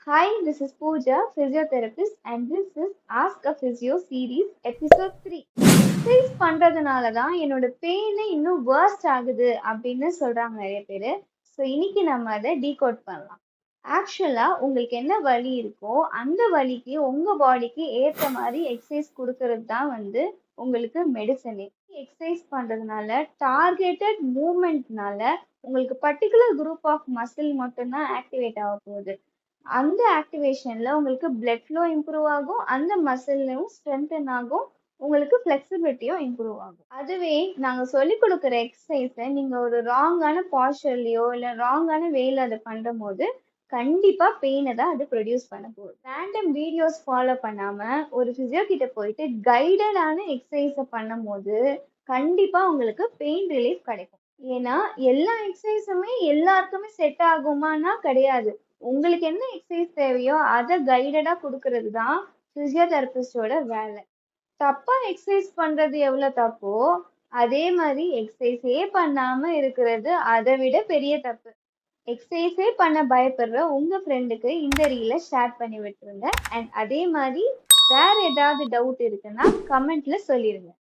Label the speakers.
Speaker 1: Hi, this is Pooja, physiotherapist, and this is Ask a Physio series, episode 3. Exercise பண்றதுனால தான் என்னோட pain இன்னும் worst ஆகுது அப்படின்னு சொல்றாங்க நிறைய பேர். ஸோ இன்னைக்கு நம்ம அதை டீகோட் பண்ணலாம். ஆக்சுவலா உங்களுக்கு என்ன வலி இருக்கோ அந்த வலிக்கு உங்க பாடிக்கு ஏற்ற மாதிரி எக்ஸசைஸ் கொடுக்கறது தான் உங்களுக்கு மெடிசனே. எக்ஸசைஸ் பண்றதுனால டார்கெட்டட் மூவ்மெண்ட்னால உங்களுக்கு பர்டிகுலர் குரூப் ஆஃப் மசில் மட்டும்தான் ஆக்டிவேட் ஆக போகுது. அந்த ஆக்டிவேஷன்ல உங்களுக்கு பிளட் ஃப்ளோ இம்ப்ரூவ் ஆகும், அந்த மசில்லையும் ஸ்ட்ரென்தன் ஆகும், உங்களுக்கு ஃப்ளெக்சிபிலிட்டியும் இம்ப்ரூவ் ஆகும். அதுவே நாங்க சொல்லிக் கொடுக்குற எக்ஸசைஸை நீங்க ஒரு ராங்கான பாஸ்டர்லயோ இல்லை ராங்கான வேல அதை பண்ணும்போது கண்டிப்பா பெயினை தான் அது ப்ரொடியூஸ் பண்ண போகுது. ரேண்டம் வீடியோஸ் ஃபாலோ பண்ணாம ஒரு ஃபிசியோ கிட்ட போயிட்டு கைடடான எக்ஸசைஸை பண்ணும்போது கண்டிப்பா உங்களுக்கு பெயின் ரிலீஃப் கிடைக்கும். ஏன்னா எல்லா எக்ஸசைஸுமே எல்லாருக்குமே செட் ஆகுமானா கிடையாது. உங்களுக்கு என்ன எக்ஸசைஸ் தேவையோ அதை கைடடா கொடுக்கறது தான் பிசியோதெரபிஸ்டோட வேலை. தப்பா எக்ஸசைஸ் பண்றது எவ்வளவு தப்போ அதே மாதிரி எக்ஸசைஸே பண்ணாம இருக்கிறது அதை விட பெரிய தப்பு. எக்ஸசைஸே பண்ண பயப்படுற உங்க ஃப்ரெண்டுக்கு இந்த ரீலை ஷேர் பண்ணி விட்டுருங்க. அண்ட் அதே மாதிரி வேற ஏதாவது டவுட் இருக்குன்னா கமெண்ட்ல சொல்லிடுங்க.